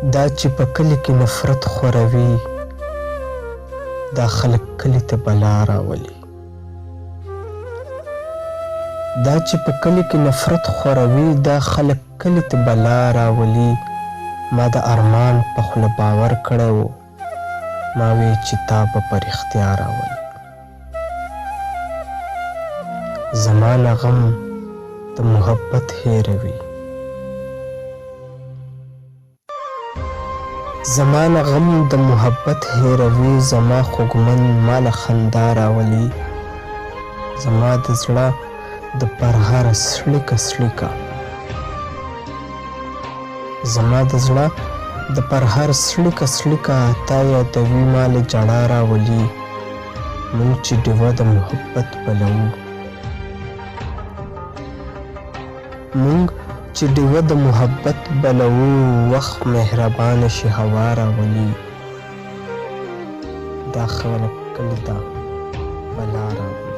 دا چې په کلي کې نفرت خوروي دا خلک کلي ته بلا راولي. دا چې په کلي کې نفرت خوروي دا خلک کلي ته بلا راولي. ما د ارمان په خوله باور کړی و ما وی چې تا به په رښتیا راولي. زما نه غم د محبت هېروي. زما نه غم د محبت هېروي. زما خوږمن ما له خندا راولي. زما د زړه د پرهره سړیکه سړیکه زما د زړه د پرهر سړیکه سړیکه تا یادوي ما له ژړا راولي. موږ چې ډیوه د محبت بلوو موږ چې ډیوه د محبت بلوو وخت مهربانه شي هوا راولي. دا خلک کلي ته بلا راولي.